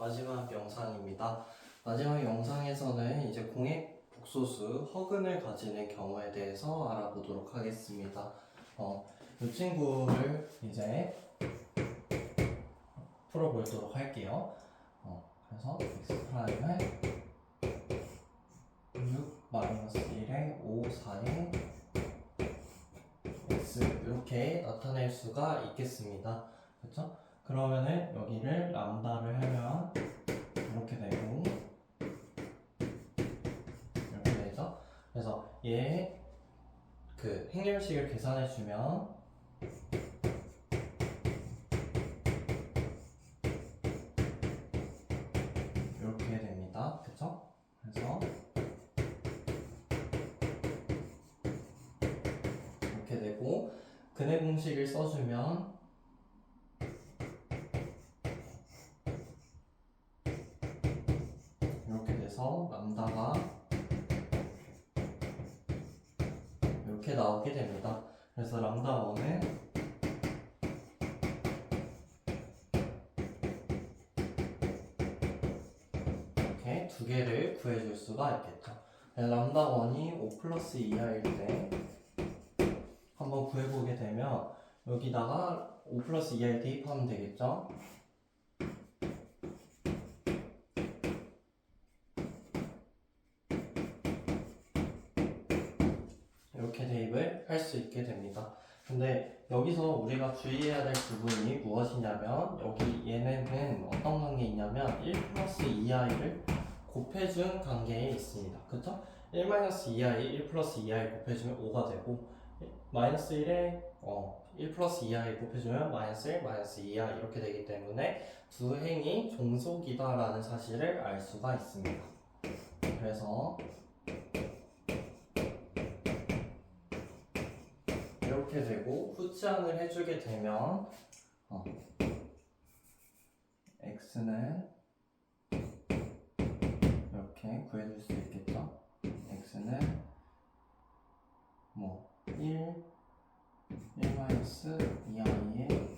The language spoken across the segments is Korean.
마지막 영상입니다. 마지막 영상에서는 이제 공액 복소수 허근을 가지는 경우에 대해서 알아보도록 하겠습니다. 이 친구를 이제 풀어보도록 할게요. 그래서 x''을 6 1에 5 4에 x 이렇게 나타낼 수가 있겠습니다. 그렇죠? 그러면은 여기를 람다를 하면 이렇게 되고 이렇게 되죠. 그래서 얘 그 행렬식을 계산해 주면 이렇게 됩니다. 그쵸? 그래서 이렇게 되고 근해 공식을 써주면 이렇게 돼서 람다가 이렇게 나오게 됩니다. 그래서 람다 1은 이렇게 두 개를 구해줄 수가 있겠죠. 람다 1이 5 플러스 2r일 때 한번 구해보게 되면 여기다가 5 플러스 2r 대입하면 되겠죠. 이렇게 대입을 할 수 있게 됩니다. 근데 여기서 우리가 주의해야 될 부분이 무엇이냐면 여기 얘네는 어떤 관계에 있냐면 1 플러스 2i를 곱해준 관계에 있습니다. 그쵸? 1 마이너스 2i, 1 플러스 2i 곱해주면 5가 되고 마이너스 1에 1 플러스 2i 곱해주면 마이너스 1, 마이너스 2i 이렇게 되기 때문에 두 행이 종속이다라는 사실을 알 수가 있습니다. 그래서 이렇게 되고 후치항을 해주게 되면 x는 이렇게 구해줄 수 있겠죠. x는 1 마이너스 2i의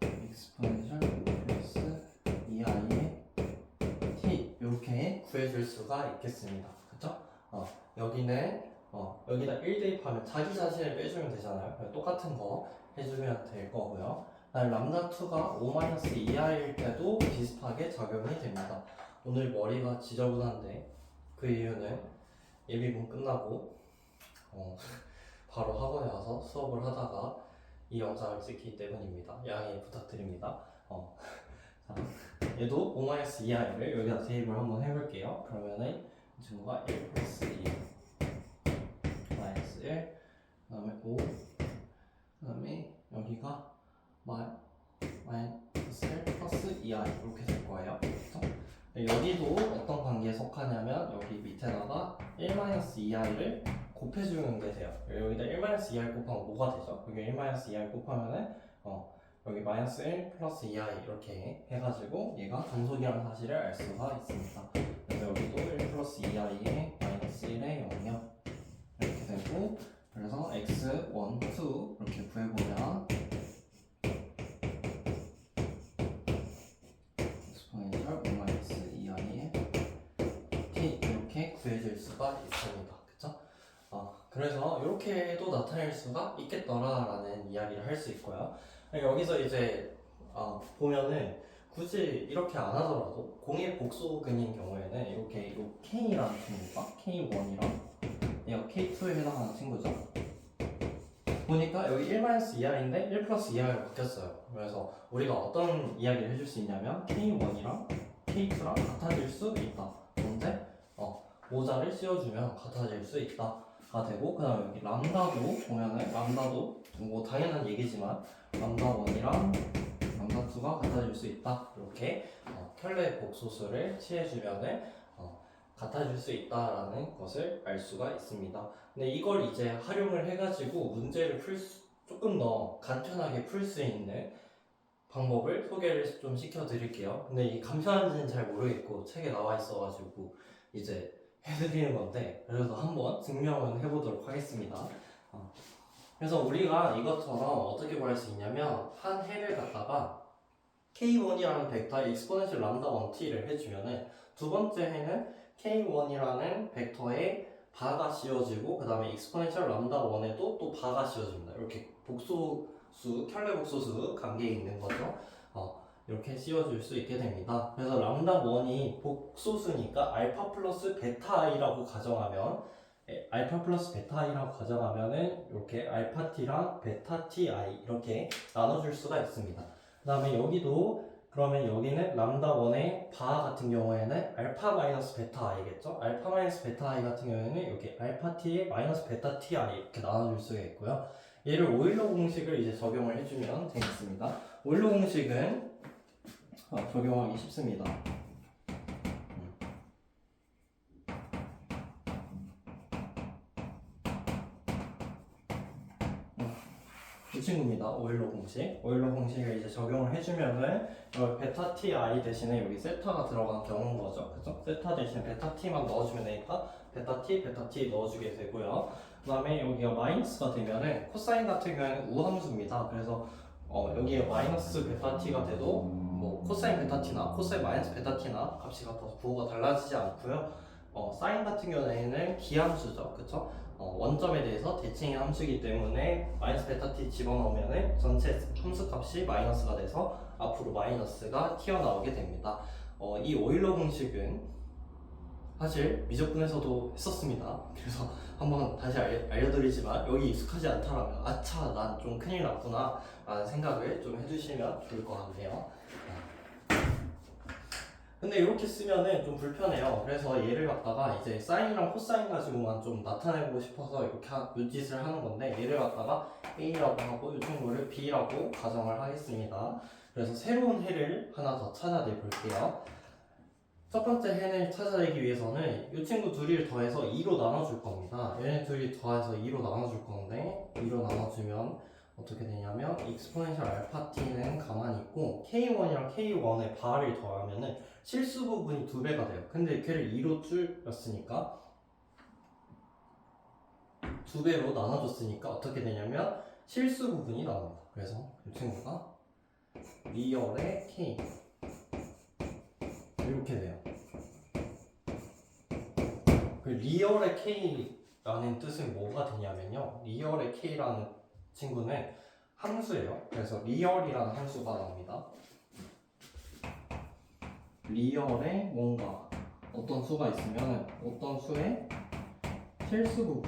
exponential 플러스 2i의 t 이렇게 구해줄 수가 있겠습니다. 그쵸? 여기는 여기다 1 대입하면 자기 자신을 빼주면 되잖아요. 똑같은 거 해주면 될 거고요. 람다2가 5-2r일 때도 비슷하게 작용이 됩니다. 오늘 머리가 지저분한데 그 이유는 예비군 끝나고 바로 학원에 와서 수업을 하다가 이 영상을 찍기 때문입니다. 양해 부탁드립니다. 자, 얘도 5-2r을 여기다 대입을 한번 해볼게요. 그러면은 이 친구가 1 플러스 2 마이너스 1 그 다음에 5 그 다음에 여기가 마이너스 1 플러스 2i 이렇게 될 거예요. 그렇죠? 여기도 어떤 관계에 속하냐면 여기 밑에다가 1-2i를 곱해주는 게 돼요. 여기다 1-2i 곱하면 뭐가 되죠? 여기 1-2i 곱하면은 여기 마이너스 1 플러스 2i 이렇게 해가지고 얘가 종속이라는 사실을 알 수가 있습니다. 그래서 여기도 1 플러스 2i에 마이너스 1에 0요 이렇게 되고 그래서 x 1, 2 이렇게 구해보면 exponential 5-2i의 t 이렇게 구해질 수가 있습니다. 그쵸? 그래서 이렇게도 나타낼 수가 있겠더라라는 이야기를 할 수 있고요. 여기서 이제 보면은 굳이 이렇게 안 하더라도 공의 복소근인 경우에는 이렇게 이 K라는 친구가 K1이랑 얘가 K2에 해당하는 친구죠. 보니까 여기 1-2i인데 1 플러스 2i로 바뀌었어요. 그래서 우리가 어떤 이야기를 해줄 수 있냐면 K1이랑 K2랑 같아질 수 있다. 언제? 모자를 씌워주면 같아질 수 있다가 되고 그 다음에 여기 람다도 보면은 람다도 뭐 당연한 얘기지만 람다1이랑 람다2가 같아질 수 있다. 이렇게 켈레 복소수를 취해주면은 같아질 수 있다라는 것을 알 수가 있습니다. 근데 이걸 이제 활용을 해가지고 문제를 조금 더 간편하게 풀 수 있는 방법을 소개를 좀 시켜드릴게요. 근데 이 간편한지는 잘 모르겠고 책에 나와 있어가지고 이제 해드리는 건데 그래서 한번 증명을 해보도록 하겠습니다. 그래서 우리가 이것처럼 어떻게 구할 수 있냐면 한 해를 갖다가 k1이라는 벡터에 익스포넨셜 람다 1t를 해주면은 두 번째 해는 k1이라는 벡터에 바가 씌워지고 그 다음에 익스포넨셜 람다 1에도 또 바가 씌워집니다. 이렇게 복소수, 켤레 복소수 관계에 있는 거죠. 이렇게 씌워줄 수 있게 됩니다. 그래서 람다 1이 복소수니까 알파 플러스 베타 i라고 가정하면 알파 플러스 베타 i라고 가정하면은 이렇게 알파 t랑 베타 ti 이렇게 나눠줄 수가 있습니다. 그 다음에 여기도 그러면 여기는 람다 1의 바 같은 경우에는 알파 마이너스 베타 i겠죠? 알파 마이너스 베타 i 같은 경우에는 이렇게 알파 t에 마이너스 베타 ti 이렇게 나눠줄 수가 있고요. 얘를 오일러 공식을 이제 적용을 해주면 되겠습니다. 오일러 공식은 적용하기 쉽습니다. 이 친구입니다. 오일러 공식. 오일러 공식을 이제 적용을 해주면은 베타 ti 대신에 여기 세타가 들어간 경우인 거죠. 그죠? 세타 대신에 베타 t만 넣어주면 되니까 베타 t 넣어주게 되고요. 그 다음에 여기가 마이너스가 되면은 코사인 같은 경우에는 우함수입니다. 그래서 여기에 마이너스 베타 t가 돼도 뭐 코사인 베타 t나 코사인 마이너스 베타 t나 값이 같아서 부호가 달라지지 않고요. 사인 같은 경우에는 기함수죠. 그쵸? 원점에 대해서 대칭의 함수이기 때문에 마이너스 베타 t 집어넣으면 전체 함수 값이 마이너스가 돼서 앞으로 마이너스가 튀어나오게 됩니다. 이 오일러 공식은 사실 미적분에서도 했었습니다. 그래서 한번 다시 알려드리지만 여기 익숙하지 않다라면 아차 난 좀 큰일 났구나 라는 생각을 좀 해주시면 좋을 것 같네요. 근데 이렇게 쓰면은 좀 불편해요. 그래서 얘를 갖다가 이제 사인이랑 코사인 가지고만 좀 나타내고 싶어서 이렇게 이 짓을 하는 건데 얘를 갖다가 A라고 하고 이 친구를 B라고 가정을 하겠습니다. 그래서 새로운 해를 하나 더 찾아내 볼게요. 첫 번째 해를 찾아내기 위해서는 이 친구 둘이를 더해서 2로 나눠줄 겁니다. 얘네 둘이 더해서 2로 나눠줄 건데 2로 나눠주면 어떻게 되냐면 익스포넨셜 알파 t는 가만히 있고 k1이랑 k1의 바를 더하면은 실수 부분이 2배가 돼요. 근데 걔를 2로 줄였으니까 2배로 나눠줬으니까 어떻게 되냐면 실수 부분이 나옵니다. 그래서 이 친구가 리얼의 k 이렇게 돼요. 그 리얼의 k라는 뜻은 뭐가 되냐면요. 리얼의 k라는 친구는 함수예요. 그래서 리얼이라는 함수가 나옵니다. 리얼에 뭔가 어떤 수가 있으면 어떤 수의 실수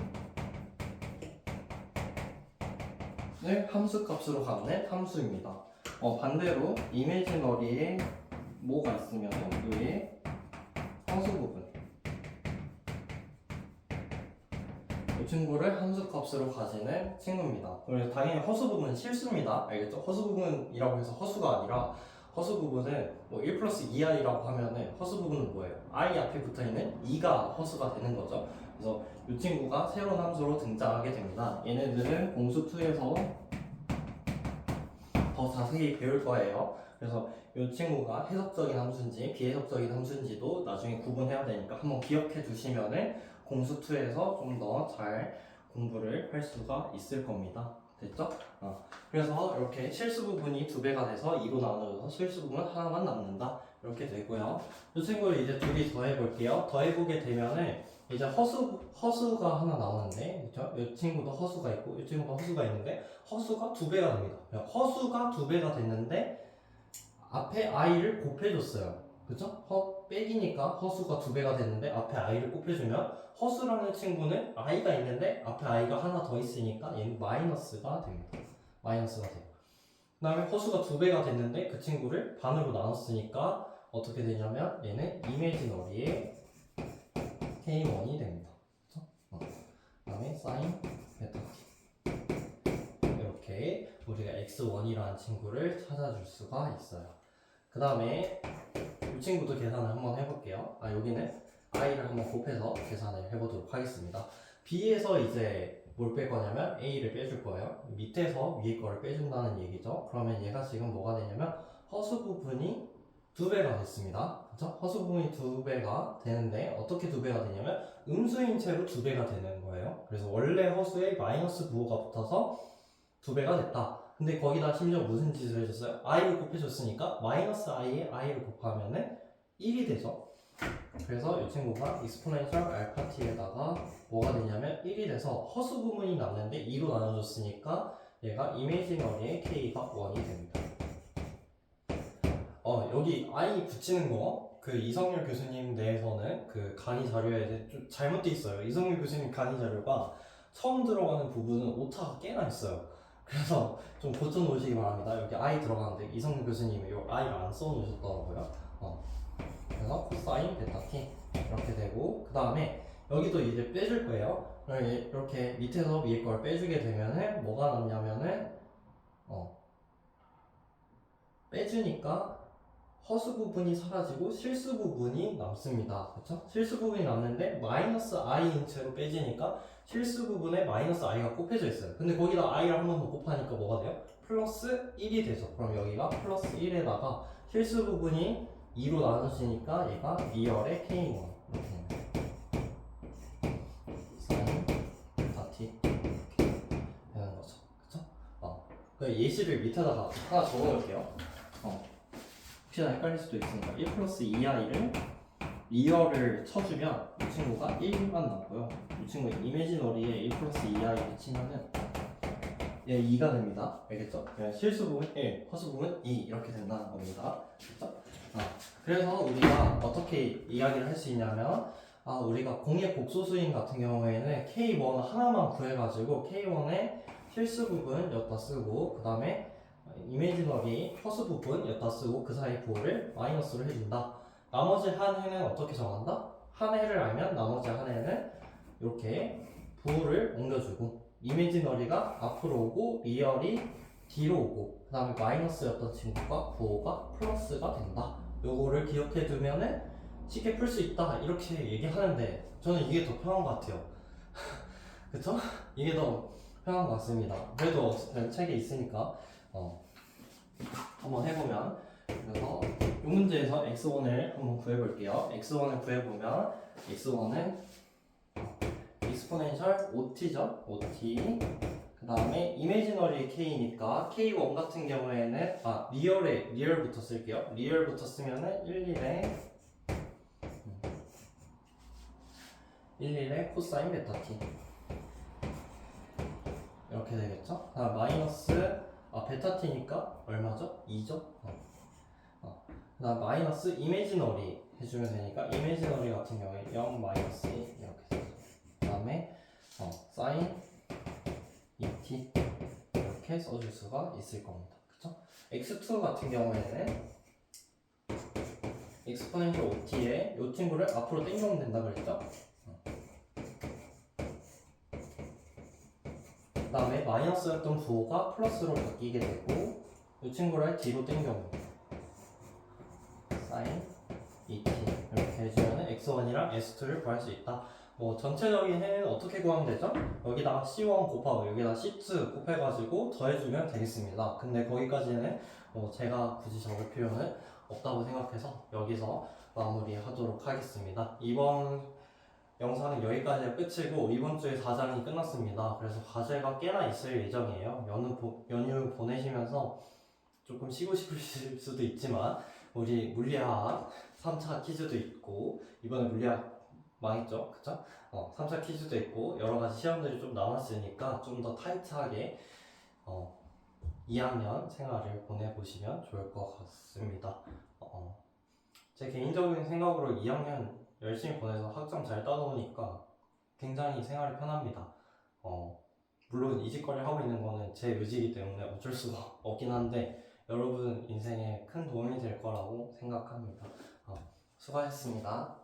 부분을 함수 값으로 갖는 함수입니다. 반대로 이미지너리에 뭐가 있으면 그의 허수 부분 이 친구를 함수 값으로 가지는 친구입니다. 그래서 당연히 허수 부분은 실수입니다. 알겠죠? 허수 부분이라고 해서 허수가 아니라 허수 부분은 뭐 1 플러스 2i라고 하면은 허수 부분은 뭐예요? i 앞에 붙어 있는 2가 허수가 되는 거죠. 그래서 이 친구가 새로운 함수로 등장하게 됩니다. 얘네들은 공수2에서 더 자세히 배울 거예요. 그래서 이 친구가 해석적인 함수인지 비해석적인 함수인지도 나중에 구분해야 되니까 한번 기억해 두시면은 공수2에서 좀 더 잘 공부를 할 수가 있을 겁니다. 됐죠? 그래서 이렇게 실수 부분이 2배가 돼서 2로 나눠져서 실수 부분 하나만 남는다. 이렇게 되고요. 이 친구를 이제 둘이 더해볼게요. 더해보게 되면은 이제 허수가 하나 나오는데, 그렇죠? 이 친구도 허수가 있고, 이 친구도 허수가 있는데, 허수가 2배가 됩니다. 허수가 2배가 됐는데, 앞에 i를 곱해줬어요. 그죠? 빼기니까 허수가 2배가 됐는데, 앞에 i를 곱해주면, 허수라는 친구는 i가 있는데, 앞에 i가 하나 더 있으니까, 얘는 마이너스가 됩니다. 마이너스가 돼요. 그 다음에 허수가 2배가 됐는데, 그 친구를 반으로 나눴으니까, 어떻게 되냐면, 얘는 이미지너리의 k1이 됩니다. 그 다음에 사인 베타 t 이렇게 우리가 x1이라는 친구를 찾아줄 수가 있어요. 그 다음에 이 친구도 계산을 한번 해볼게요. 여기는 i를 한번 곱해서 계산을 해보도록 하겠습니다. b에서 이제 뭘 뺄 거냐면 a를 빼줄 거예요. 밑에서 위에 거를 빼준다는 얘기죠. 그러면 얘가 지금 뭐가 되냐면 허수 부분이 2배가 됐습니다. 그쵸? 허수 부분이 2배가 되는데 어떻게 2배가 되냐면 음수인 채로 2배가 되는 거예요. 그래서 원래 허수에 마이너스 부호가 붙어서 2배가 됐다. 근데 거기다 심지어 무슨 짓을 해줬어요? i를 곱해줬으니까 마이너스 i에 i를 곱하면은 1이 되죠. 그래서 이 친구가 exponential 알파 t에다가 뭐가 되냐면 1이 돼서 허수 부분이 남는데 2로 나눠줬으니까 얘가 이미지너리의 k가 1이 됩니다. 여기 i 붙이는 거 그 이성열 교수님 내에서는 그 강의 자료에 좀 잘못돼 있어요. 이성열 교수님 강의 자료가 처음 들어가는 부분은 오타가 꽤나 있어요. 그래서 좀 고쳐 놓으시기 바랍니다. 여기 i 들어가는데 이성열 교수님이 이 i를 안 써 놓으셨더라고요. 그래서 코사인 베타 t 이렇게 되고, 그 다음에 여기도 이제 빼줄 거예요. 이렇게 밑에서 위에 걸 빼주게 되면은 뭐가 남냐면은 빼주니까 허수 부분이 사라지고 실수 부분이 남습니다. 그렇죠? 실수 부분이 남는데 마이너스 i인 채로 빼지니까 실수 부분에 마이너스 i가 곱해져 있어요. 근데 거기다 i를 한 번 더 곱하니까 뭐가 돼요? 플러스 1이 되죠. 그럼 여기가 플러스 1에다가 실수 부분이 2로 나눠지니까 얘가 리얼의 k1 이렇게 됩니다. 사인 베타 t 이렇게 되는 거죠. 그쵸? 그 예시를 밑에다가 하나 적어놓을게요. 혹시나 헷갈릴 수도 있으니까 1 플러스 2i를 리얼을 쳐주면 이 친구가 1만 남고요. 이 친구 이미지너리에 1 플러스 2i를 치면은 얘 2가 됩니다. 알겠죠? 실수 부분 1, 허수 부분 2 이렇게 된다는 겁니다. 그렇죠? 그래서 우리가 어떻게 이야기를 할 수 있냐면 우리가 공의 복소수인 같은 경우에는 K1 하나만 구해가지고 K1의 실수 부분 여기다 쓰고 그 다음에 이미지너리 허수 부분 여기다 쓰고 그 사이 부호를 마이너스로 해준다. 나머지 한 해는 어떻게 정한다? 한 해를 알면 나머지 한 해는 이렇게 부호를 옮겨주고 이미지너리가 앞으로 오고 리얼이 뒤로 오고 그 다음에 마이너스였던 친구가 부호가 플러스가 된다. 요거를 기억해 두면은 쉽게 풀 수 있다 이렇게 얘기하는데 저는 이게 더 편한 것 같아요. 그쵸? 이게 더 편한 것 같습니다. 그래도 어쨌든 책에 있으니까 한번 해보면, 그래서 이 문제에서 x1을 한번 구해볼게요. x1을 구해보면 x1은 exponential OT죠. OT. 그 다음에 이미지너리 k니까 k1 같은 경우에는 리얼부터 쓸게요. 리얼부터 쓰면은 11의 코사인 베타 t 이렇게 되겠죠. 마이너스 베타 t니까 얼마죠? 2죠. 그 다음 마이너스 이미지너리 해주면 되니까 이미지너리 같은 경우에 0 마이너스 1 이렇게 되죠. 그 다음에 사인 2t 이렇게 써줄 수가 있을 겁니다. 그쵸? x2 같은 경우에는 exponential OT에 이 친구를 앞으로 당겨오면 된다 그랬죠? 그 다음에 마이너스였던 부호가 플러스로 바뀌게 되고 이 친구를 뒤로 당겨옵니다. 사인 2t 이렇게 해주면 x1이랑 s2를 구할 수 있다. 전체적인 해는 어떻게 구하면 되죠? 여기다가 c1 곱하고 여기다 c2 곱해가지고 더해주면 되겠습니다. 근데 거기까지는 제가 굳이 적을 필요는 없다고 생각해서 여기서 마무리하도록 하겠습니다. 이번 영상은 여기까지가 끝이고 이번 주에 4장이 끝났습니다. 그래서 과제가 꽤나 있을 예정이에요. 연휴 보내시면서 조금 쉬고 싶으실 수도 있지만 우리 물리학 3차 퀴즈도 있고 이번에 물리학 망했죠? 그쵸? 3차 퀴즈도 있고 여러가지 시험들이 좀 남았으니까 좀 더 타이트하게 2학년 생활을 보내보시면 좋을 것 같습니다. 제 개인적인 생각으로 2학년 열심히 보내서 학점 잘 따놓으니까 굉장히 생활이 편합니다. 물론 이직거리 하고 있는 거는 제 의지이기 때문에 어쩔 수가 없긴 한데 여러분 인생에 큰 도움이 될 거라고 생각합니다. 수고하셨습니다.